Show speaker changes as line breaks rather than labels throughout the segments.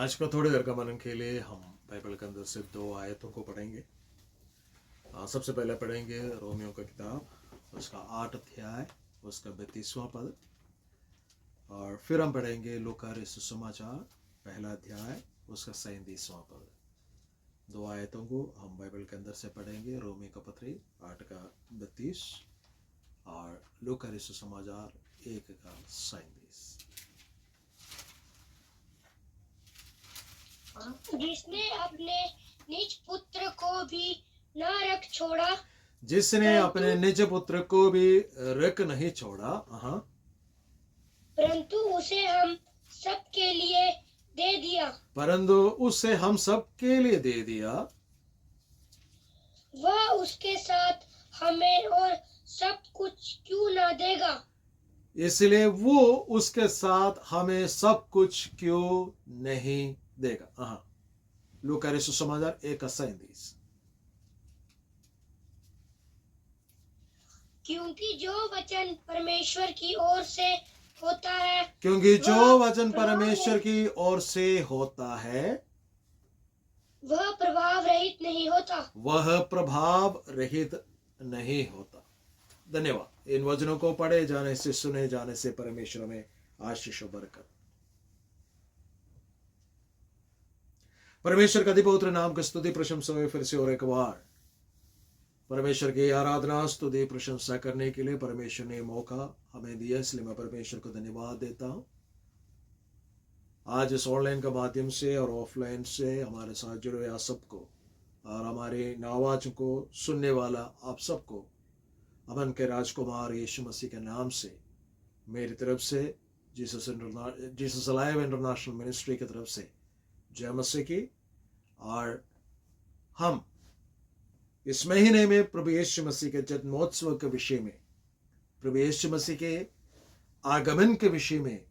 आज का थोड़ी देर का मनन के लिए हम बाइबल के अंदर से 2 आयतों को पढ़ेंगे। सबसे पहले पढ़ेंगे रोमियो का किताब, उसका 8 अध्याय, उसका 32वां पद। और फिर हम पढ़ेंगे लूका रचित सुसमाचार, पहला अध्याय, उसका 37वां पद। 2 आयतों को हम बाइबल के अंदर से पढ़ेंगे, रोमी का पत्री 8 का 32 और लूका रचित सुसमाचार 1 का 37।
जिसने अपने निज पुत्र को भी न रख छोड़ा,
जिसने अपने निज पुत्र को भी रख नहीं छोड़ा,
परंतु उसे हम सब के लिए दे दिया।
परंतु उसे हम सब के लिए दे दिया।
वह उसके साथ हमें और सब कुछ क्यों न देगा? इसलिए
वो उसके साथ हमें सब कुछ क्यों नहीं देगा। लूका रचित सुसमाचार 1 का 37।
क्योंकि जो वचन परमेश्वर की ओर से होता है,
क्योंकि जो वचन परमेश्वर की ओर से होता है
वह प्रभाव रहित नहीं होता।
वह प्रभाव रहित नहीं होता। धन्यवाद। इन वचनों को पढ़े जाने से, सुने जाने से परमेश्वर में आशीष और बरकत। परमेश्वर का अधिपवित्र नाम की स्तुति प्रशंसा हो फिर से और एक बार परमेश्वर की आराधना स्तुति प्रशंसा करने के लिए परमेश्वर ने मौका हमें दिया, इसलिए मैं परमेश्वर को धन्यवाद देता हूं। आज इस ऑनलाइन के माध्यम से और ऑफलाइन से हमारे साथ जुड़े आप सबको और हमारे आवाज को सुनने वाला आप सबको अमन के राजकुमार यीशु मसीह के नाम से मेरी तरफ से जीसस अलाइव इंटरनेशनल मिनिस्ट्री की तरफ से जय मसीह की। और हम इस महीने में प्रभु यीशु मसीह के जन्मोत्सव के विषय में, प्रभु यीशु मसीह के आगमन के विषय में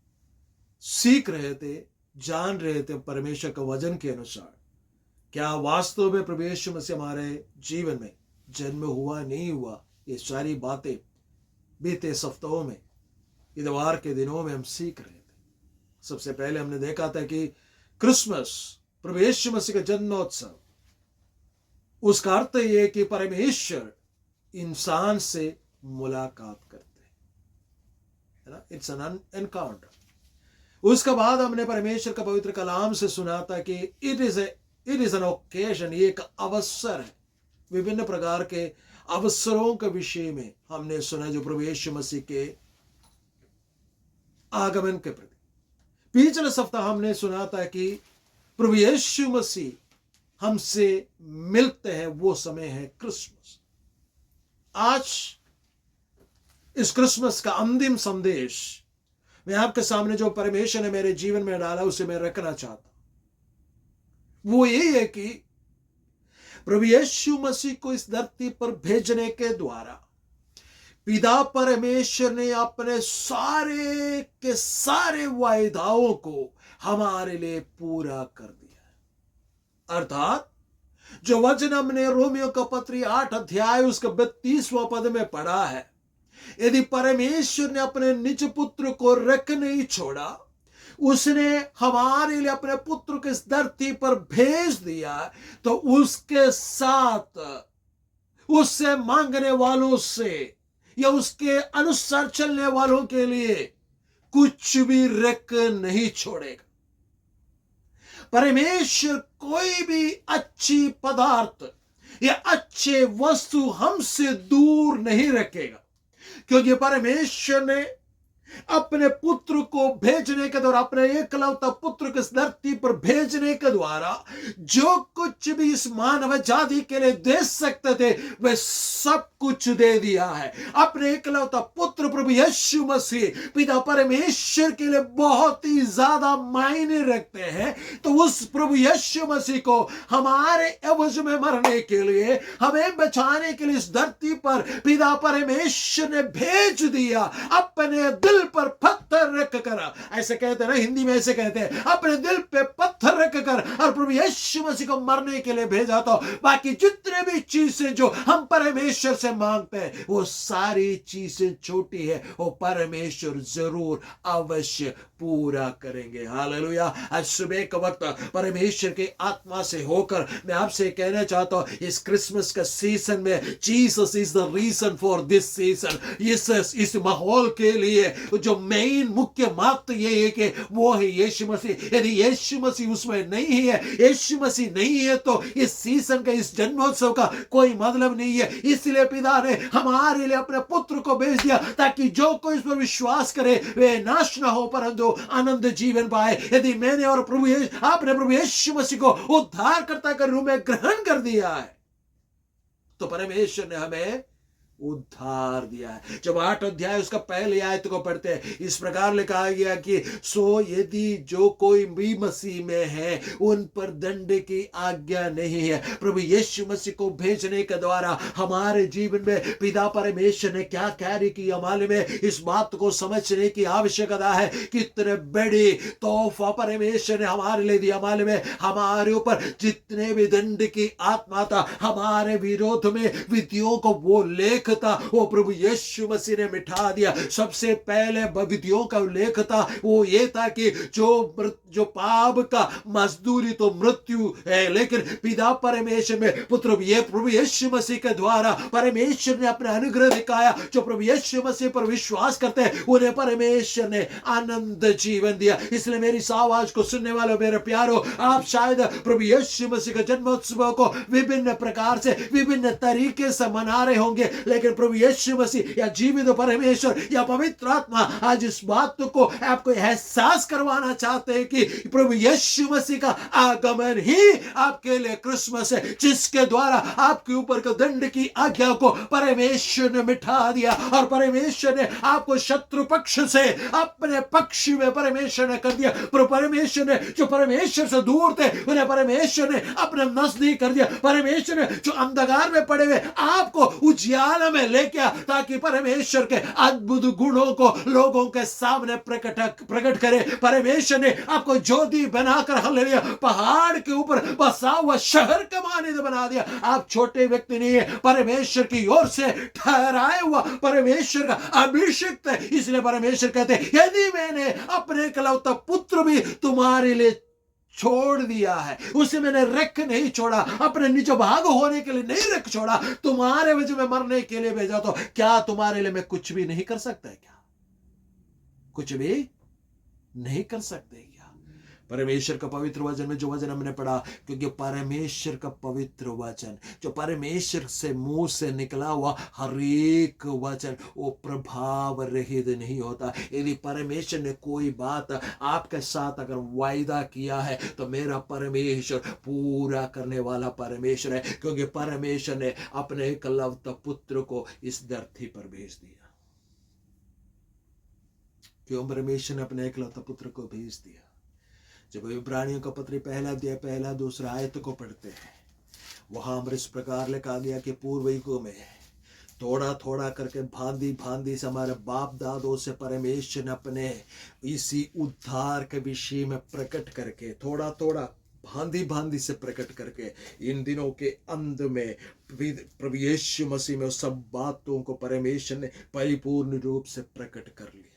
सीख रहे थे, जान रहे थे परमेश्वर के वचन के अनुसार क्या वास्तव में प्रभु यीशु मसीह हमारे जीवन में जन्म हुआ नहीं हुआ। ये सारी बातें बीते सप्ताहों में, इतवार के दिनों में हम सीख रहे थे। सबसे पहले हमने देखा था कि क्रिसमस, प्रभु यीशु मसीह का जन्मोत्सव, उसका अर्थ यह कि परमेश्वर इंसान से मुलाकात करते हैं, है ना। It's an encounter. उसके बाद हमने परमेश्वर का पवित्र कलाम से सुना था कि इट इज एन ओकेजन, ये एक अवसर है। विभिन्न प्रकार के अवसरों के विषय में हमने सुना जो प्रभु यीशु मसीह के आगमन के प्रति। पिछले सप्ताह हमने सुना था कि प्रभु यीशु मसीह हमसे मिलते हैं, वो समय है क्रिसमस। आज इस क्रिसमस का अंतिम संदेश मैं आपके सामने जो परमेश्वर ने मेरे जीवन में डाला उसे मैं रखना चाहता हूं। वो यही है कि प्रभु यीशु मसीह को इस धरती पर भेजने के द्वारा पिता परमेश्वर ने अपने सारे के सारे वायदाओं को हमारे लिए पूरा कर दिया। अर्थात जो वचन हमने रोमियो का पत्री 8 अध्याय उसका 32वां पद में पढ़ा है, यदि परमेश्वर ने अपने निज पुत्र को रख नहीं छोड़ा, उसने हमारे लिए अपने पुत्र को इस धरती पर भेज दिया, तो उसके साथ उससे मांगने वालों से या उसके अनुसार चलने वालों के लिए कुछ भी रख नहीं छोड़ेगा। परमेश्वर कोई भी अच्छी पदार्थ या अच्छे वस्तु हमसे दूर नहीं रखेगा, क्योंकि परमेश्वर ने अपने पुत्र को भेजने के द्वारा, अपने एकलौता पुत्र को इस धरती पर भेजने के द्वारा जो कुछ भी इस मानव जाति के लिए दे सकते थे वह सब कुछ दे दिया है। अपने एकलौता पुत्र प्रभु यीशु मसीह पिता परमेश्वर के लिए बहुत ही ज्यादा मायने रखते हैं, तो उस प्रभु यीशु मसीह को हमारे एवज में मरने के लिए, हमें बचाने के लिए इस धरती पर पिता परमेश्वर ने भेज दिया। अपने दिल पर पत्थर रख कर, ऐसे कहते हैं ना, हिंदी में ऐसे कहते हैं, अपने दिल पे पत्थर रख कर और प्रभु यीशु मसीह को मरने के लिए भेजा। तो बाकी जितने भी चीजें जो हम परमेश्वर परमेश्वर से मांगते हैं वो सारी चीजें छोटी है, वो परमेश्वर जरूर अवश्य पूरा करेंगे। हालेलुया। आज सुबह का वक्त परमेश्वर की आत्मा से होकर मैं आपसे कहना चाहता हूं, इस क्रिसमस का सीजन में Jesus is the reason for this season. इस माहौल के लिए जो मेन मुख्य बात ये है कि वो है यीशु मसीह। यदि यीशु मसीह उसमें नहीं है, यीशु मसीह नहीं है, तो इस सीजन का, इस जन्मोत्सव का कोई मतलब नहीं है। इसलिए पिता ने हमारे लिए अपने पुत्र को भेज दिया ताकि जो कोई इस पर विश्वास करे वे नाश न हो परंतु आनंद जीवन पाए। यदि मैंने और आपने प्रभु यीशु मसीह को उद्धारकर्ता के रूप में ग्रहण कर दिया है तो परमेश्वर ने हमें उद्धार दिया है। जब 8 अध्याय उसका पहले आयत को पढ़ते हैं, इस प्रकार लिखा गया कि सो यदि जो कोई भी मसीह में है उन पर दंड की आज्ञा नहीं है। प्रभु यीशु मसीह को भेजने के द्वारा हमारे जीवन में पिता परमेश्वर ने क्या कार्य किया मालूम है? इस बात को समझने की आवश्यकता है। कितने बड़ी तोहफा परमेश्वर ने हमारे लिए दिया मालूम है? हमारे ऊपर जितने भी दंड की आत्मा था, हमारे विरोध में विधियों को वो लेख था, वो प्रभु यीशु मसीह ने मिटा दिया। सबसे पहले विधियों का उल्लेख था, वो ये था कि जो पाप का मजदूरी तो मृत्यु है, लेकिन पिता परमेश्वर में पुत्र ये प्रभु यीशु मसीह के द्वारा परमेश्वर ने अपना अनुग्रह दिखाया। जो प्रभु यीशु मसीह पर विश्वास करते हैं उन्हें परमेश्वर ने आनंद जीवन दिया। इसलिए मेरी इस आवाज को सुनने वालों मेरे प्यारो, आप शायद प्रभु यीशु मसीह के जन्मोत्सव को विभिन्न प्रकार से, विभिन्न तरीके से मना रहे होंगे, लेकिन प्रभु यीशु मसीह या जीवित परमेश्वर या पवित्र आत्मा आज इस बात को आपको एहसास करवाना चाहते हैं कि प्रभु यीशु मसीह का आगमन ही आपके लिए क्रिसमस है, जिसके द्वारा आपके ऊपर के दंड की आज्ञा को परमेश्वर ने मिटा दिया और परमेश्वर ने आपको शत्रु पक्ष से अपने पक्ष में परमेश्वर ने कर दिया। परमेश्वर ने जो परमेश्वर से दूर थे उन्हें परमेश्वर ने अपने नजदीक कर दिया। परमेश्वर ने जो अंधकार में पड़े हुए आपको उजियाला में लेके आ ताकि परमेश्वर के अद्भुत गुणों को लोगों के सामने प्रकट करे। परमेश्वर ने आपको ज्योति बनाकर हालेलुया पहाड़ के ऊपर बसा हुआ शहर के मानद बना दिया। आप छोटे व्यक्ति नहीं है, परमेश्वर की ओर से ठहराया हुआ परमेश्वर का अभिषिक्त है। इसलिए परमेश्वर कहते हैं यदि मैंने अपने इकलौता पुत्र भी तुम्हारे लिए छोड़ दिया है, उसे मैंने रख नहीं छोड़ा, अपने निज भाग होने के लिए नहीं रख छोड़ा, तुम्हारे वजह में मरने के लिए भेजा, तो क्या तुम्हारे लिए मैं कुछ भी नहीं कर सकता? क्या कुछ भी नहीं कर सकते क्या? परमेश्वर का पवित्र वचन में जो वचन हमने पढ़ा, क्योंकि परमेश्वर का पवित्र वचन जो परमेश्वर से मुंह से निकला हुआ हर एक वचन वो प्रभाव रहित नहीं होता। यदि परमेश्वर ने कोई बात आपके साथ अगर वायदा किया है तो मेरा परमेश्वर पूरा करने वाला परमेश्वर है, क्योंकि परमेश्वर ने अपने एकलौते पुत्र को इस धरती पर भेज दिया। क्यों परमेश्वर ने अपने एकलौते पुत्र को भेज दिया? जब इब्रानियों का पत्र पहला अध्याय पहला दूसरा आयत को पढ़ते हैं, वहां हम इस प्रकार लिखा गया कि पूर्व युगों में थोड़ा थोड़ा करके भांति भांति से हमारे बाप दादों से परमेश्वर ने अपने इसी उद्धार के विषय में प्रकट करके थोड़ा थोड़ा भांति भांति से प्रकट करके इन दिनों के अंत में प्रभु यीशु मसीह में सब बातों को परमेश्वर ने परिपूर्ण रूप से प्रकट कर लिया।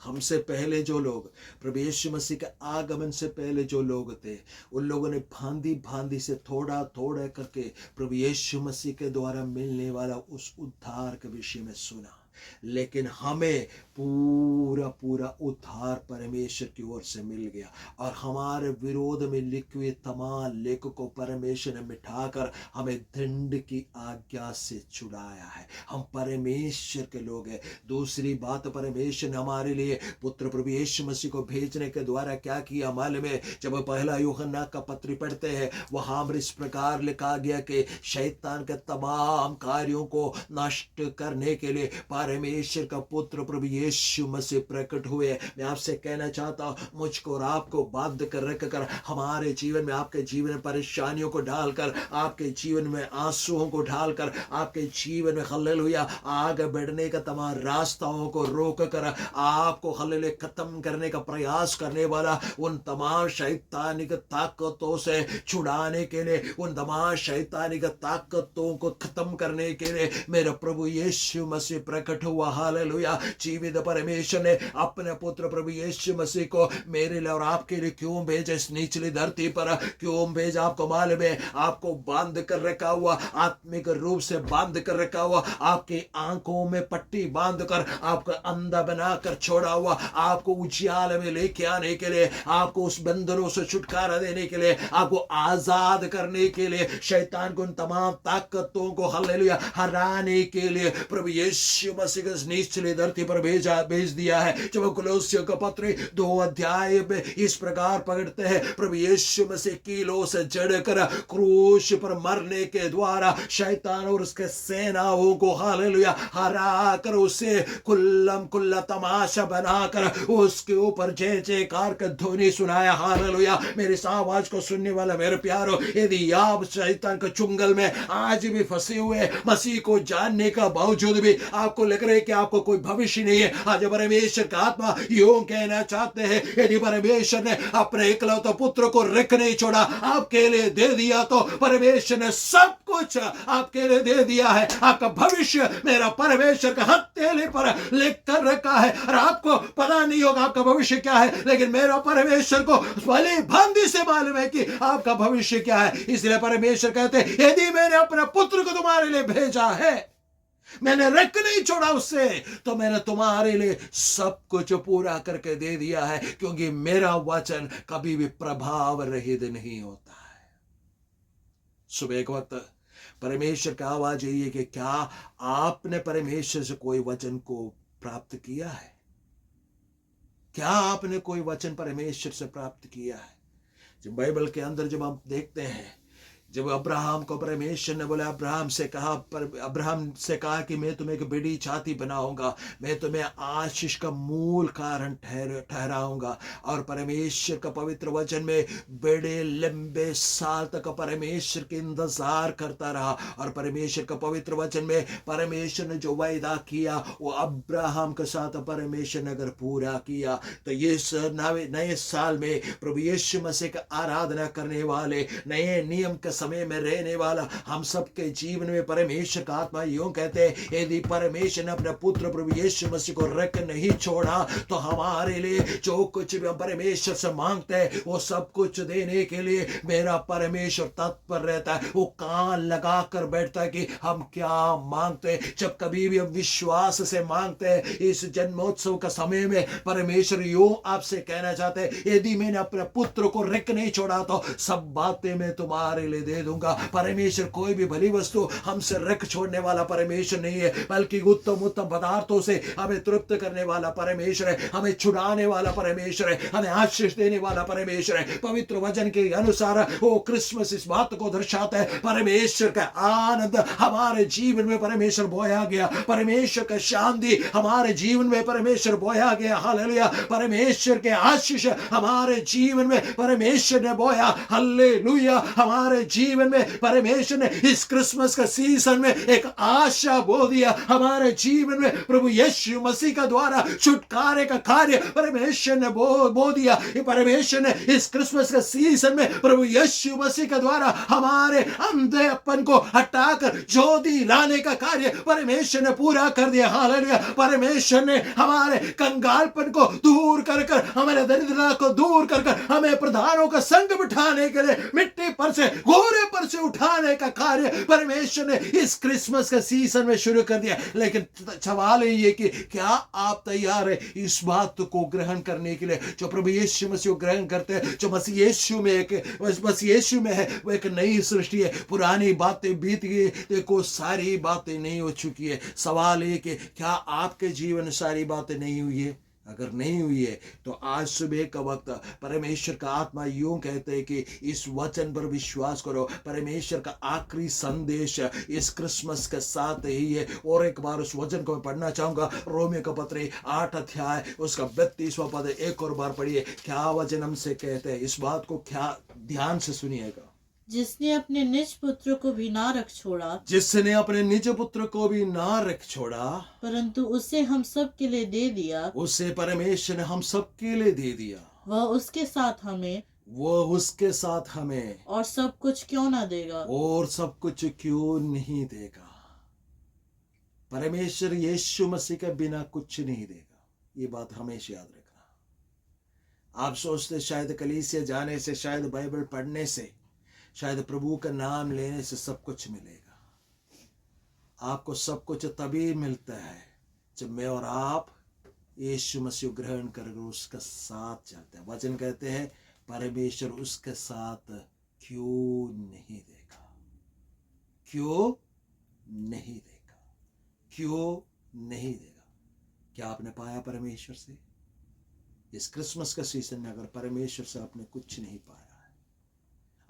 हमसे पहले जो लोग प्रभु यीशु मसीह के आगमन से पहले जो लोग थे उन लोगों ने भांति भांति से थोड़ा थोड़ा करके प्रभु यीशु मसीह के द्वारा मिलने वाला उस उद्धार के विषय में सुना, लेकिन हमें पूरा पूरा उद्धार परमेश्वर की ओर से मिल गया और हमारे विरोध में लिखे हुए तमाम लेख को परमेश्वर ने मिटाकर हमें दंड की आज्ञा से छुड़ाया है। हम परमेश्वर के लोग हैं। दूसरी बात, परमेश्वर ने हमारे लिए पुत्र प्रभु यीशु मसीह को भेजने के द्वारा क्या किया मालूम है? जब पहला यूहन्ना का पत्र पढ़ते हैं वहां इस प्रकार लिखा गया कि शैतान के तमाम कार्यों को नष्ट करने के लिए परमेश्वर का पुत्र प्रभु यीशु मसीह प्रकट हुए। मैं आपसे कहना चाहता हूँ, मुझको और आपको बांध कर रख कर हमारे जीवन में, आपके जीवन में परेशानियों को डालकर, आपके जीवन में आंसुओं को ढालकर, आपके जीवन में हालेलुया आगे बढ़ने का तमाम रास्ताओं को रोक कर आपको हालेलुया खत्म करने का प्रयास करने वाला उन तमाम शैतानिक ताकतों से छुड़ाने के लिए, उन तमाम शैतानिक ताकतों को खत्म करने के लिए मेरा प्रभु यीशु मसीह प्रकट हुआ। हालेलुया। जीवित परमेश्वर ने अपने पुत्र प्रभु यीशु मसीह को मेरे लिए और आपके लिए क्यों भेजा इस निचली धरती पर? क्यों भेजा आपको मालूम है? आपको बांध कर रखा हुआ, आत्मिक रूप से बांध कर रखा हुआ, आपकी आंखों में पट्टी बांध कर आपको अंधा बनाकर छोड़ा हुआ, आपको उजियाले में लेके आने के लिए, आपको उस बंधनों से छुटकारा देने के लिए, आपको आजाद करने के लिए, शैतान को उन तमाम ताकतों को हालेलुया हराने के लिए प्रभु यीशु मसीह को निचली धरती पर भेज दिया है। जब कुलोसियों का पत्र 2 अध्याय में इस प्रकार पकड़ते हैं, प्रभु यीशु मसीह कीलों से जड़कर क्रूस पर मरने के द्वारा शैतान और उसके सेनाओं को हालेलुया हरा कर उसे कुल्लम कुल्ला तमाशा बनाकर उसके ऊपर जय जयकार का ध्वनि सुनाया। हालेलुया। मेरी इस आवाज को सुनने वाला मेरे प्यारो, यदि आप शैतान के चुंगल में आज भी फंसे हुए, मसीह को जानने का बावजूद भी आपको लग रहा है कि आपको कोई भविष्य नहीं है, आज परमेश्वर का आत्मा यूं कहना चाहते हैं, यदि परमेश्वर ने अपने इकलौते पुत्र को रख नहीं छोड़ा, आपके लिए दे दिया, तो परमेश्वर ने सब कुछ आपके लिए दे दिया है। आपका भविष्य मेरा परमेश्वर का हथेली पर लिख कर रखा है और आपको पता नहीं होगा आपका भविष्य क्या है, लेकिन मेरा परमेश्वर को भली भांति से मालूम है कि आपका भविष्य क्या है। इसलिए परमेश्वर कहते हैं, यदि मैंने अपने पुत्र को तुम्हारे लिए भेजा है, मैंने रख नहीं छोड़ा उससे, तो मैंने तुम्हारे लिए सब कुछ पूरा करके दे दिया है, क्योंकि मेरा वचन कभी भी प्रभाव रहित नहीं होता है। सुबह एक वक्त परमेश्वर का आवाज यही है कि क्या आपने परमेश्वर से कोई वचन को प्राप्त किया है? क्या आपने कोई वचन परमेश्वर से प्राप्त किया है? जब बाइबल के अंदर जब हम देखते हैं, जब अब्राहम को परमेश्वर ने बोला, अब्राहम से कहा कि मैं तुम्हें एक बड़ी छाती बनाऊंगा, मैं तुम्हें आशीष का मूल कारण ठहराऊंगा। और परमेश्वर का पवित्र वचन में बड़े लंबे साल तक परमेश्वर के इंतजार करता रहा, और परमेश्वर का पवित्र वचन में परमेश्वर ने जो वायदा किया वो अब्राहम के साथ परमेश्वर ने अगर पूरा किया, तो ये नए साल में प्रभु यीशु मसीह का आराधना करने वाले, नए नियम के समय में रहने वाला हम सबके जीवन में परमेश्वर का आत्मा यूं कहते हैं, यदि परमेश्वर ने अपने पुत्र प्रभु यीशु मसीह को रख नहीं छोड़ा, तो हमारे लिए जो कुछ भी हम परमेश्वर से मांगते हैं वो सब कुछ देने के लिए मेरा परमेश्वर तत्पर रहता है। वो कान लगा कर बैठता है कि हम क्या मांगते हैं। जब कभी भी हम विश्वास से मांगते हैं, इस जन्मोत्सव का समय में परमेश्वर यूं आपसे कहना चाहते हैं, यदि मैंने अपने पुत्र को रख नहीं छोड़ा, तो सब बातें मैं तुम्हारे लिए दे दूंगा। परमेश्वर कोई भी भली वस्तु हमसे रख छोड़ने वाला परमेश्वर नहीं है, बल्कि उत्तम उत्तम पदार्थों से हमें तृप्त करने वाला परमेश्वर है, हमें छुड़ाने वाला परमेश्वर है, हमें आशीष देने वाला परमेश्वर है। पवित्र वचन के अनुसार वो क्रिसमस इस बात को दर्शाता है, परमेश्वर का आनंद हमारे जीवन में परमेश्वर बोया गया, परमेश्वर का शांति हमारे जीवन में परमेश्वर बोया गया। हालेलुया। परमेश्वर के आशीष हमारे जीवन में परमेश्वर ने बोया। हालेलुया। हमारे जीवन में परमेश्वर ने इस क्रिसमस का सीजन में एक आशा बो दिया। हमारे जीवन में प्रभु यीशु मसीह का द्वारा छुटकारे का कार्य परमेश्वर ने बो दिया। परमेश्वर ने इस क्रिसमस का सीजन में प्रभु यीशु मसीह का द्वारा हमारे अंधेपन को हटाकर ज्योति लाने का कार्य परमेश्वर ने पूरा कर दिया। हालेलुया। परमेश्वर ने हमारे कंगालपन को दूर कर कर, हमारे दरिद्रता को दूर कर कर, हमें प्रधानों का संग बिठाने के लिए मिट्टी पर से घोड़े पर से उठाने का कार्य परमेश्वर ने इस क्रिसमस के सीजन में शुरू कर दिया। लेकिन सवाल ये कि क्या आप तैयार है इस बात को ग्रहण करने के लिए? जो प्रभु यीशु मसीह को ग्रहण करते हैं, जो मसीह यीशु में है, वो एक नई सृष्टि है। पुरानी बातें बीत गई, देखो सारी बातें नहीं हो चुकी है। सवाल ये कि क्या आपके जीवन सारी बातें नहीं हुई है? अगर नहीं हुई है तो आज सुबह का वक्त परमेश्वर का आत्मा यूं कहते हैं कि इस वचन पर विश्वास करो। परमेश्वर का आखिरी संदेश इस क्रिसमस के साथ ही है। और एक बार उस वचन को मैं पढ़ना चाहूंगा, रोमियो का पत्र 8 अध्याय उसका 32वां पद एक और बार पढ़िए। क्या वचन हमसे कहते हैं, इस बात को क्या ध्यान से सुनिएगा।
जिसने अपने निज पुत्र को भी ना रख छोड़ा,
जिसने अपने निज पुत्र को भी ना रख छोड़ा,
परंतु उसे हम सब के लिए दे दिया,
उसे परमेश्वर ने हम सब के लिए दे दिया,
वह उसके साथ हमें
वो उसके साथ हमें
और सब कुछ क्यों ना देगा।
और सब कुछ क्यों नहीं देगा। परमेश्वर यीशु मसीह के बिना कुछ नहीं देगा, ये बात हमेशा याद रखना। आप सोचते शायद कलीसिया जाने से, शायद बाइबल पढ़ने से, शायद प्रभु का नाम लेने से सब कुछ मिलेगा। आपको सब कुछ तभी मिलता है जब मैं और आप यीशु मसीह ग्रहण कर उसके साथ चलते हैं। वचन कहते हैं परमेश्वर उसके साथ क्यों नहीं देगा, क्यों नहीं देगा, क्यों नहीं देगा। क्या आपने पाया परमेश्वर से? इस क्रिसमस का सीजन में अगर परमेश्वर से आपने कुछ नहीं पाया,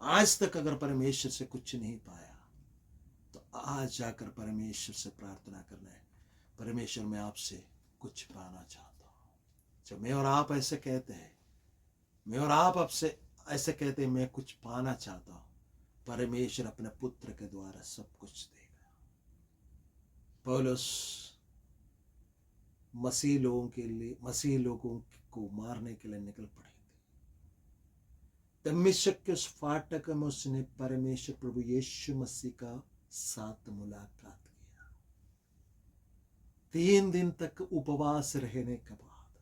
आज तक अगर परमेश्वर से कुछ नहीं पाया, तो आज जाकर परमेश्वर से प्रार्थना करना है, परमेश्वर मैं आपसे कुछ पाना चाहता हूँ। जब मैं और आप ऐसे कहते हैं, मैं और आप आपसे ऐसे कहते हैं मैं कुछ पाना चाहता हूँ, परमेश्वर अपने पुत्र के द्वारा सब कुछ देगा। पौलुस मसीह लोगों को मारने के लिए निकल पड़े। दमिश्क के उस फाटक में उसने परमेश्वर प्रभु यीशु मसीह का साथ मुलाकात किया। 3 दिन तक उपवास रहने के बाद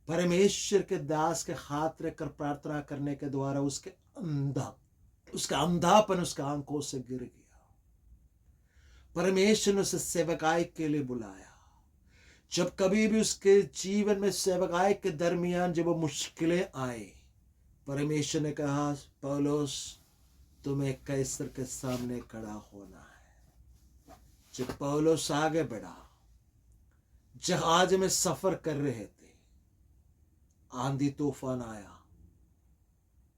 परमेश्वर के दास के हाथ रखकर प्रार्थना करने के द्वारा उसका अंधापन उसका आंखों से गिर गया। परमेश्वर ने उसे सेवकाई के लिए बुलाया। जब कभी भी उसके जीवन में सेवकाई के दरमियान जब मुश्किलें आए, परमेश्वर ने कहा पौलुस तुम्हें कैसर के सामने खड़ा होना है। जब पौलुस आगे बढ़ा, जहाज में सफर कर रहे थे, आंधी तूफान आया।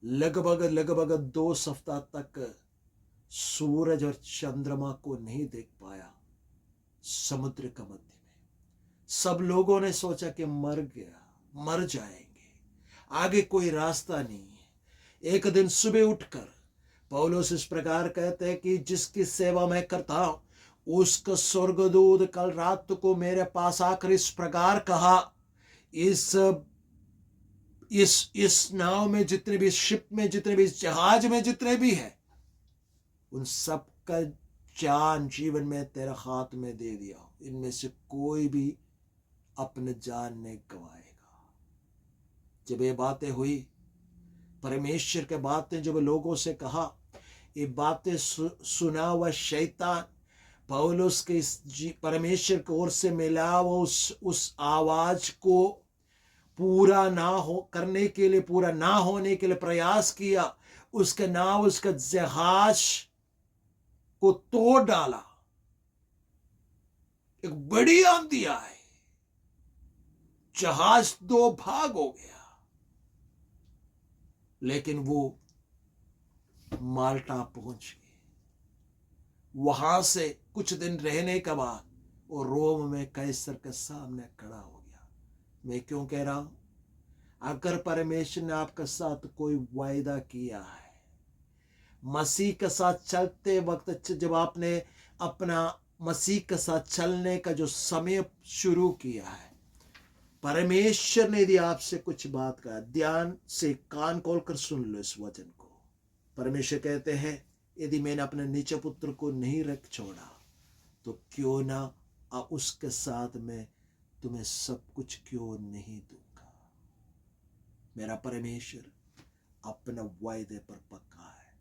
लगभग 2 सप्ताह तक सूरज और चंद्रमा को नहीं देख पाया। समुद्र के मध्य में सब लोगों ने सोचा कि मर जाएंगे, आगे कोई रास्ता नहीं है। एक दिन सुबह उठकर पौलुस इस प्रकार कहते हैं कि जिसकी सेवा मैं करता हूं उसका स्वर्गदूत कल रात को मेरे पास आकर इस प्रकार कहा, इस नाव में जितने भी शिप में जितने भी जहाज में जितने भी है, उन सब का जान जीवन में तेरा हाथ में दे दिया। इनमें से कोई भी अपने जान नहीं गवाएगा। जब ये बातें हुई, परमेश्वर के बातें जब लोगों से कहा, ये बातें सुना हुआ शैतान पौलुस के परमेश्वर की ओर से मिला वो उस आवाज को पूरा ना होने के लिए प्रयास किया। उसके नाव उसका जहाज को तोड़ डाला। एक बड़ी आंधी आई, जहाज 2 भाग हो गया। लेकिन वो माल्टा पहुंच गए। वहां से कुछ दिन रहने के बाद वो रोम में कैसर के सामने खड़ा हो गया। मैं क्यों कह रहा हूं, अगर परमेश्वर ने आपके साथ कोई वायदा किया है, मसीह के साथ चलते वक्त जब आपने अपना मसीह के साथ चलने का जो समय शुरू किया है, परमेश्वर ने यदि आपसे कुछ बात कहा, ध्यान से कान खोलकर सुन लो इस वचन को। परमेश्वर कहते हैं यदि मैंने अपने निज पुत्र को नहीं रख छोड़ा, तो क्यों ना उसके साथ में तुम्हें सब कुछ क्यों नहीं दूंगा। मेरा परमेश्वर अपना वायदे पर पक्का है,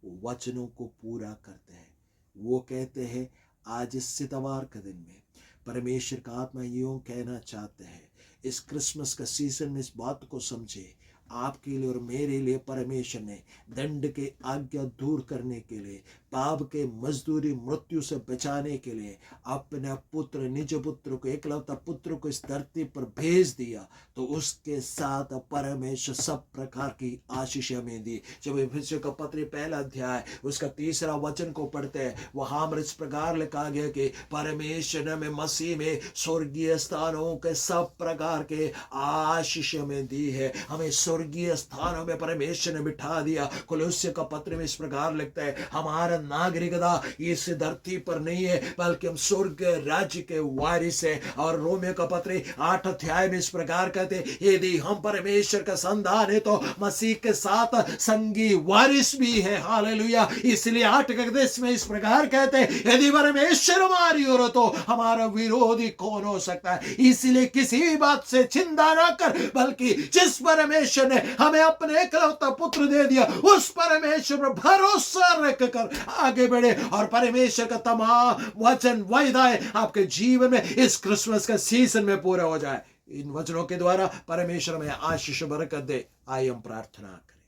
वो वचनों को पूरा करते हैं। वो कहते हैं आज इस इतवार के दिन में परमेश्वर का आत्मा यूं कहना चाहते हैं, इस क्रिसमस का सीजन में इस बात को समझे, आपके लिए और मेरे लिए परमेश्वर ने दंड के आज्ञा दूर करने के लिए, पाप के मजदूरी मृत्यु से बचाने के लिए अपना पुत्र, निज पुत्र को, एकलौता पुत्र को इस धरती पर भेज दिया, तो उसके साथ परमेश्वर सब प्रकार की आशीष हमें दी। जब इफिसियों का पत्र पहला अध्याय उसका 3 वचन को पढ़ते हैं, वहां पर इस प्रकार लिखा गया कि परमेश्वर ने हमें मसीह में स्वर्गीय स्थानों के सब प्रकार के आशीष हमें दी है। हमें स्वर्गीय स्थानों में परमेश्वर ने बिठा दिया। कुलुस्सियों का पत्र में इस प्रकार लिखता है, हमारा नागरिकता इस धरती पर नहीं है, बल्कि हम स्वर्ग राज्य के वारिस है। और रोमियो का पत्र 8 अध्याय में इस प्रकार कहते हैं, यदि हम परमेश्वर का संतान है तो मसीह के साथ संगी वारिस भी है। हालेलुया। इसलिए 8 में इस प्रकार कहते हैं, यदि परमेश्वर हमारी ओर तो हमारा विरोधी कौन हो सकता है। इसलिए किसी भी बात से चिंता ना कर, बल्कि जिस परमेश्वर ने हमें अपने एकलौता पुत्र दे दिया, उस परमेश्वर पर भरोसा रख कर आगे बढ़े और परमेश्वर का तमाम वचन वायदाएं आपके जीवन में इस क्रिसमस का सीजन में पूरा हो जाए। इन वचनों के द्वारा परमेश्वर में आशीष बरकत दे। आइए हम प्रार्थना करें।